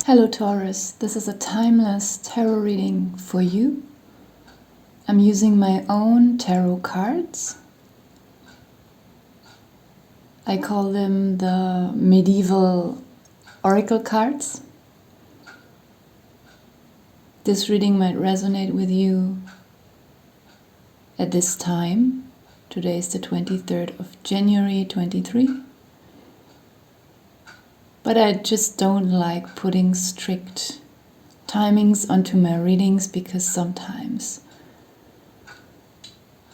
Hello Taurus, this is a timeless tarot reading for you. I'm using my own tarot cards. I call them the medieval oracle cards. This reading might resonate with you at this time. Today is the 23rd of January 23. But I just don't like putting strict timings onto my readings because sometimes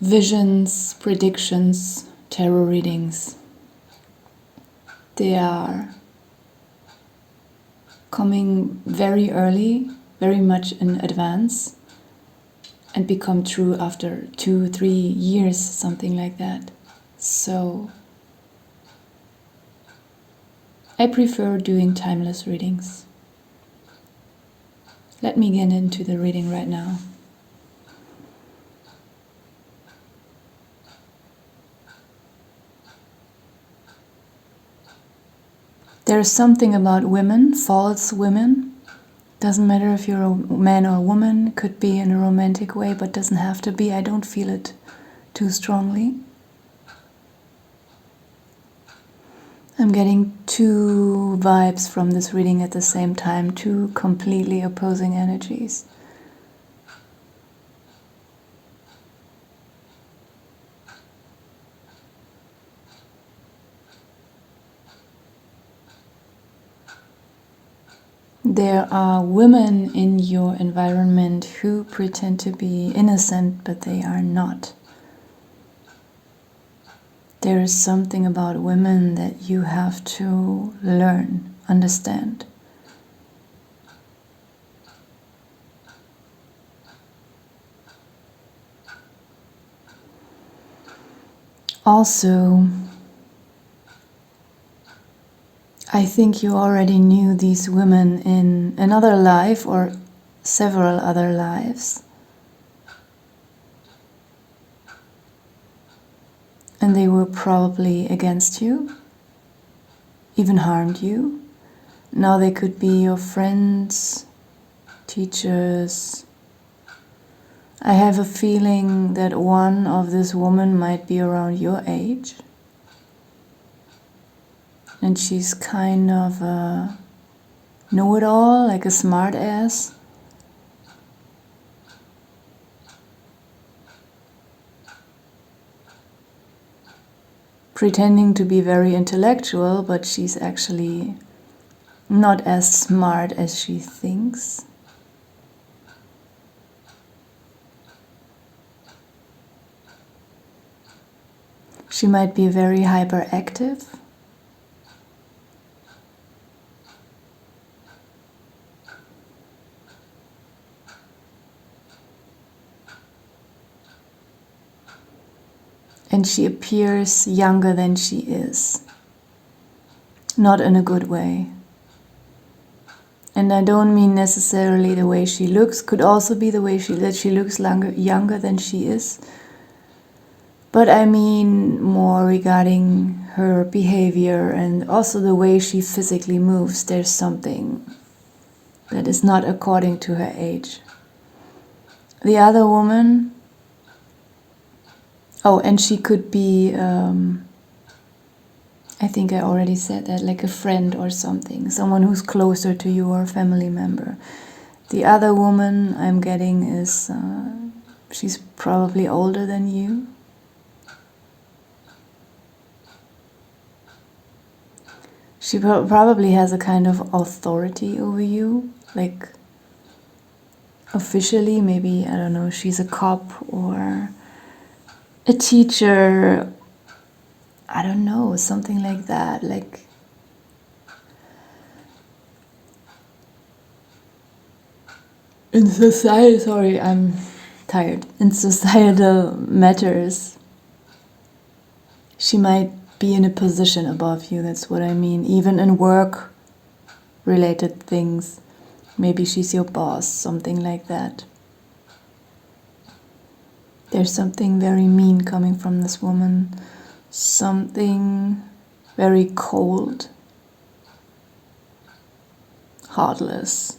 visions, predictions, tarot readings, they are coming very early, very much in advance, and become true after 2-3 years, something like that. So I prefer doing timeless readings. Let me get into the reading right now. There's something about women, false women. Doesn't matter if you're a man or a woman, could be in a romantic way, but doesn't have to be. I don't feel it too strongly. I'm getting two vibes from this reading at the same time, two completely opposing energies. There are women in your environment who pretend to be innocent, but they are not. There is something about women that you have to learn, understand. Also, I think you already knew these women in another life or several other lives. And they were probably against you, even harmed you. Now they could be your friends, teachers. I have a feeling that one of this woman might be around your age. And she's kind of a know-it-all, like a smart ass. Pretending to be very intellectual, but she's actually not as smart as she thinks. She might be very hyperactive. And she appears younger than she is. Not in a good way. And I don't mean necessarily the way she looks. Could also be the way that she looks younger than she is. But I mean more regarding her behavior and also the way she physically moves. There's something that is not according to her age. The other woman... Oh, and she could be, I think I already said that, like a friend or something. Someone who's closer to you or a family member. The other woman I'm getting is, she's probably older than you. She probably has a kind of authority over you, like officially, maybe, I don't know, she's a cop or a teacher, I don't know, something like that, like in society, sorry, I'm tired, in societal matters, she might be in a position above you, that's what I mean, even in work related things, maybe she's your boss, something like that. There's something very mean coming from this woman, something very cold, heartless.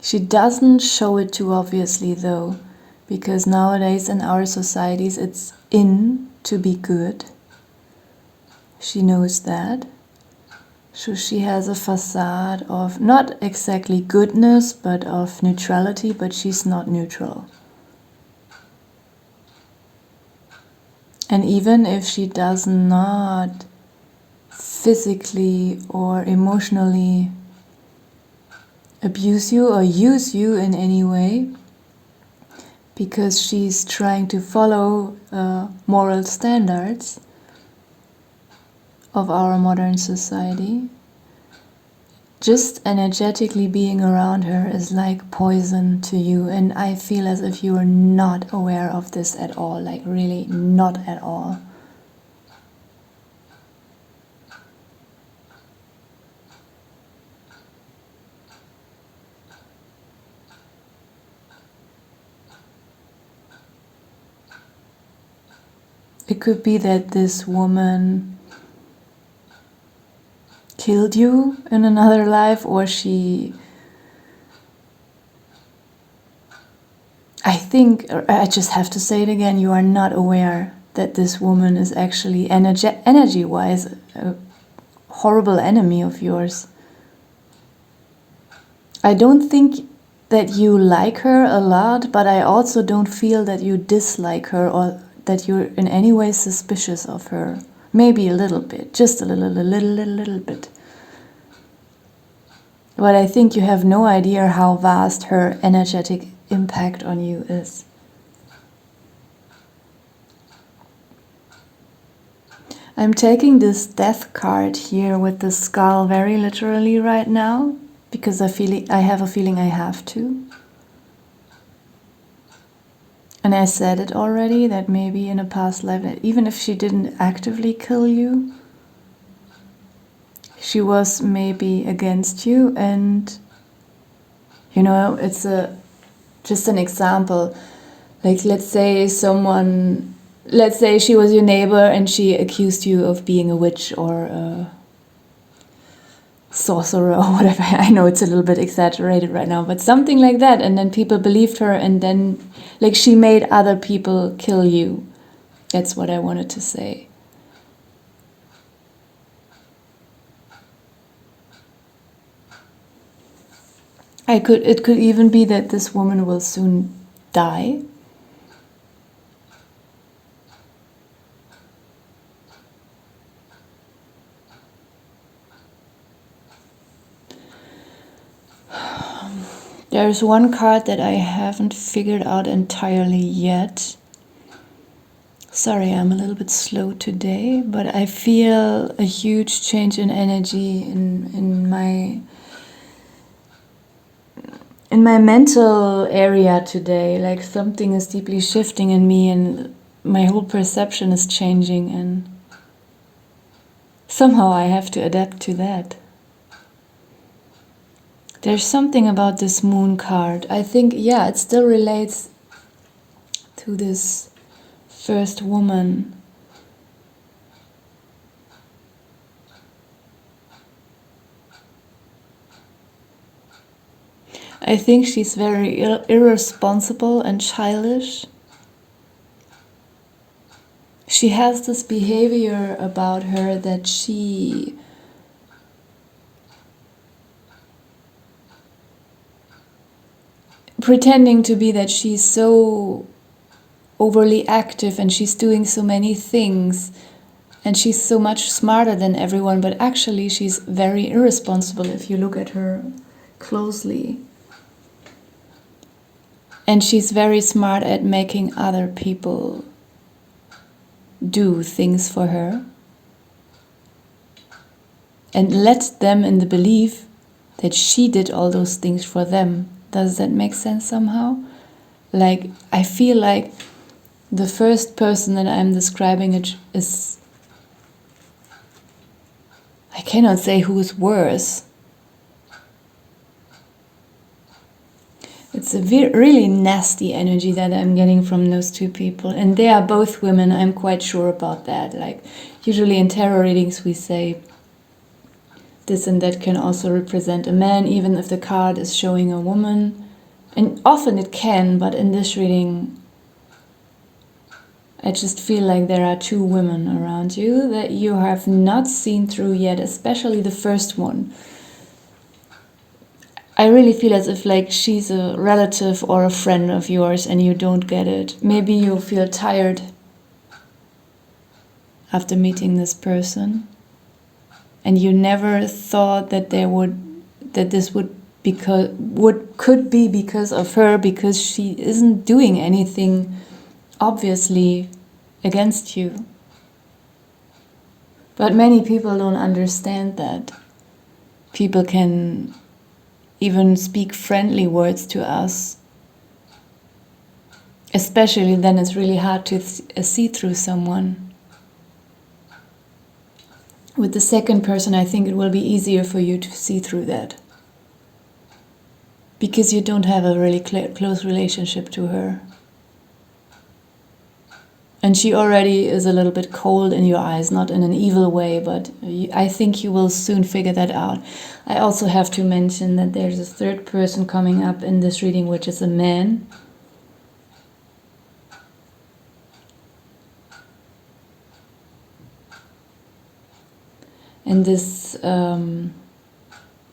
She doesn't show it too obviously though, because nowadays in our societies it's in to be good. She knows that. So she has a facade of not exactly goodness, but of neutrality, but she's not neutral. And even if she does not physically or emotionally abuse you or use you in any way, because she's trying to follow moral standards of our modern society, just energetically being around her is like poison to you. And I feel as if you are not aware of this at all, like really not at all. It could be that this woman killed you in another life, or I just have to say it again, you are not aware that this woman is actually energy-wise a horrible enemy of yours. I don't think that you like her a lot, but I also don't feel that you dislike her or that you're in any way suspicious of her. Maybe a little bit, just a little bit. But I think you have no idea how vast her energetic impact on you is. I'm taking this death card here with the skull very literally right now, because I have a feeling I have to. And I said it already, that maybe in a past life, that even if she didn't actively kill you, she was maybe against you. And you know, it's just an example. Like, let's say she was your neighbor and she accused you of being a witch or a sorcerer or whatever. I know it's a little bit exaggerated right now, but something like that. And then people believed her, and then like she made other people kill you. That's what I wanted to say. It could even be that this woman will soon die. There's one card that I haven't figured out entirely yet. Sorry, I'm a little bit slow today, but I feel a huge change in energy in my mental area today. Like something is deeply shifting in me and my whole perception is changing, and somehow I have to adapt to that. There's something about this moon card. I think, yeah, it still relates to this first woman. I think she's very irresponsible and childish. She has this behavior about her that she pretending to be that she's so overly active and she's doing so many things and she's so much smarter than everyone, but actually she's very irresponsible if you look at her closely. And she's very smart at making other people do things for her and let them in the belief that she did all those things for them. Does that make sense somehow? Like, I feel like the first person that I'm describing it is, I cannot say who is worse. It's a really nasty energy that I'm getting from those two people. And they are both women, I'm quite sure about that. Like, usually in tarot readings we say this and that can also represent a man, even if the card is showing a woman. And often it can, but in this reading, I just feel like there are two women around you that you have not seen through yet, especially the first one. I really feel as if like she's a relative or a friend of yours and you don't get it. Maybe you feel tired after meeting this person, and you never thought that this could be because of her, because she isn't doing anything obviously against you. But many people don't understand that. People can even speak friendly words to us. Especially then it's really hard to see through someone. With the second person, I think it will be easier for you to see through that. Because you don't have a really close relationship to her. And she already is a little bit cold in your eyes, not in an evil way, but I think you will soon figure that out. I also have to mention that there's a third person coming up in this reading, which is a man. And this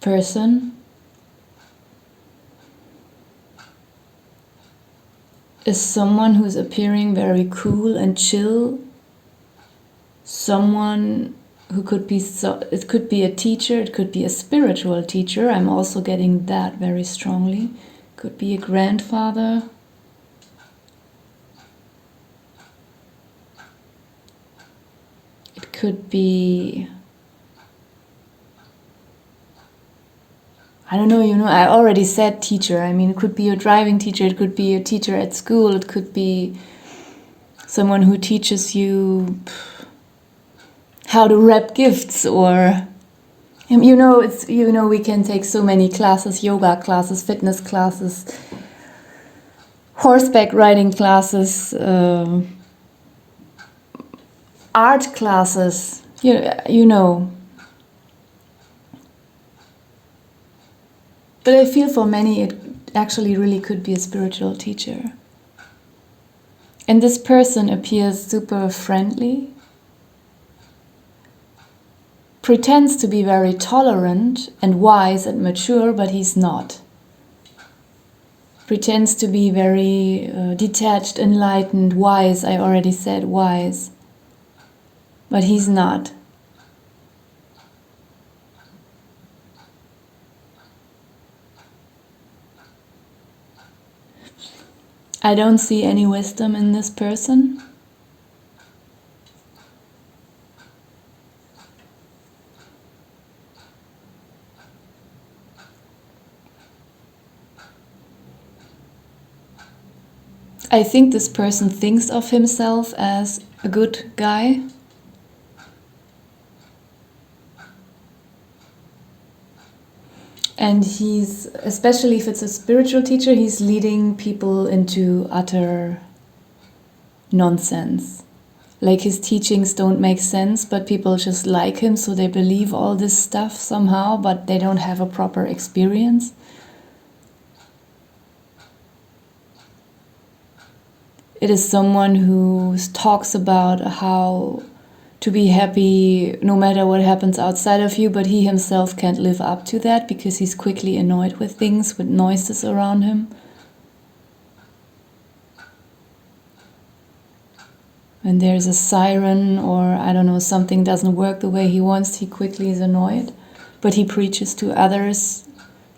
person is someone who's appearing very cool and chill. Someone who could be, it could be a teacher, it could be a spiritual teacher. I'm also getting that very strongly. Could be a grandfather. It could be, I don't know, I already said teacher. I mean, it could be a driving teacher, it could be a teacher at school, it could be someone who teaches you how to wrap gifts, or, we can take so many classes, yoga classes, fitness classes, horseback riding classes, art classes, But I feel for many it actually really could be a spiritual teacher. And this person appears super friendly, pretends to be very tolerant and wise and mature, but he's not. Pretends to be very detached, enlightened, wise. I already said wise. But he's not. I don't see any wisdom in this person. I think this person thinks of himself as a good guy. And he's, especially if it's a spiritual teacher, he's leading people into utter nonsense. Like his teachings don't make sense, but people just like him, so they believe all this stuff somehow, but they don't have a proper experience. It is someone who talks about how to be happy no matter what happens outside of you, but he himself can't live up to that because he's quickly annoyed with things, with noises around him. When there's a siren or, I don't know, something doesn't work the way he wants, he quickly is annoyed. But he preaches to others,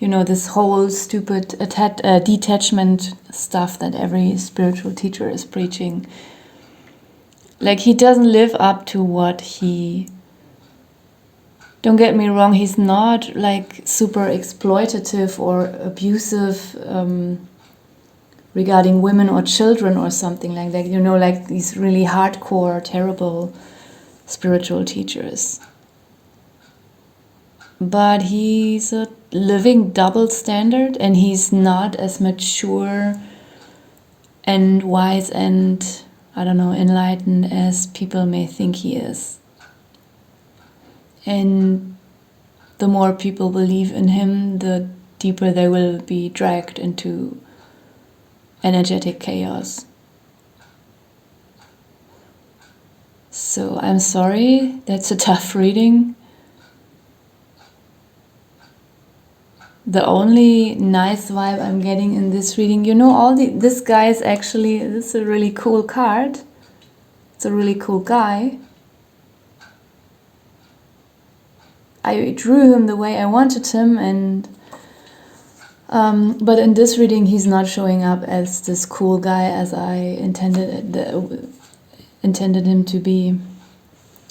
this whole stupid detachment stuff that every spiritual teacher is preaching. Like, he doesn't live up to what he... Don't get me wrong, he's not like super exploitative or abusive regarding women or children or something like that. Like these really hardcore, terrible spiritual teachers. But he's a living double standard, and he's not as mature and wise and, I don't know, enlightened as people may think he is. And the more people believe in him, the deeper they will be dragged into energetic chaos. So I'm sorry, that's a tough reading. The only nice vibe I'm getting in this reading, you know, this guy is actually, this is a really cool card. It's a really cool guy. I drew him the way I wanted him, and but in this reading he's not showing up as this cool guy as I intended him to be.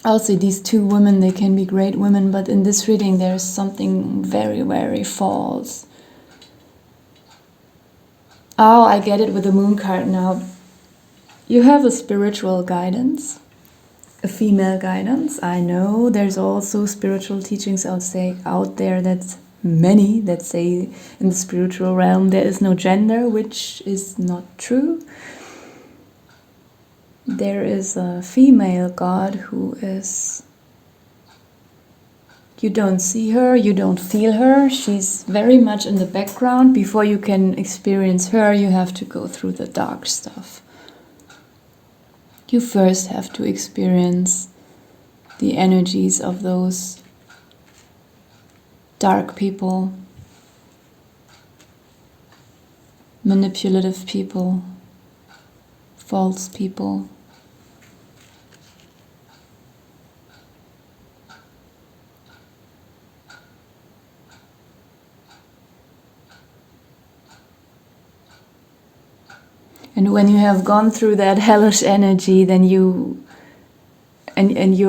Also, these two women, they can be great women, but in this reading there's something very, very false. Oh, I get it with the moon card now. You have a spiritual guidance, a female guidance. I know there's also spiritual teachings out there that's many that say in the spiritual realm there is no gender, which is not true. There is a female god who is, you don't see her, you don't feel her, she's very much in the background. Before you can experience her, you have to go through the dark stuff. You first have to experience the energies of those dark people, manipulative people, false people. And when you have gone through that hellish energy, then you're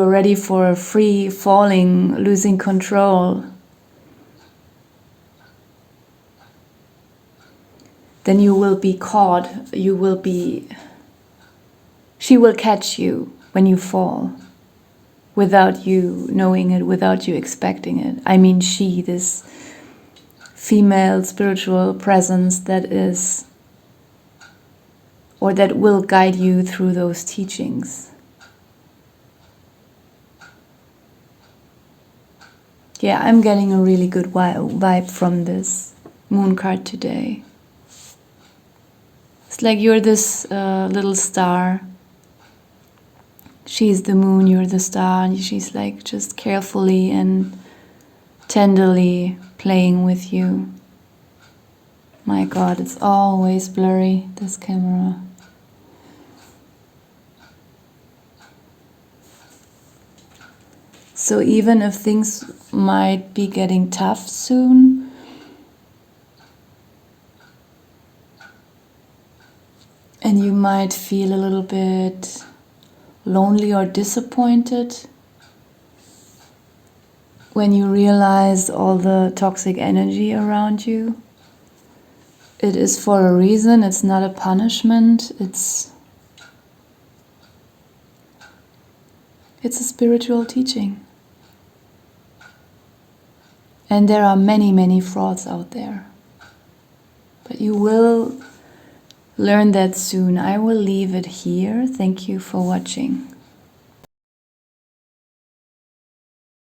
ready for a free falling, losing control. Then you will be caught. She will catch you when you fall, without you knowing it, without you expecting it. I mean, this female spiritual presence that is, or that will guide you through those teachings. Yeah, I'm getting a really good vibe from this moon card today. It's like you're this little star. She's the moon, you're the star, and she's like just carefully and tenderly playing with you. My God, it's always blurry, this camera. So even if things might be getting tough soon, and you might feel a little bit lonely or disappointed when you realize all the toxic energy around you, it is for a reason. It's not a punishment. It's a spiritual teaching. And there are many, many frauds out there. But you will learn that soon. I will leave it here. Thank you for watching.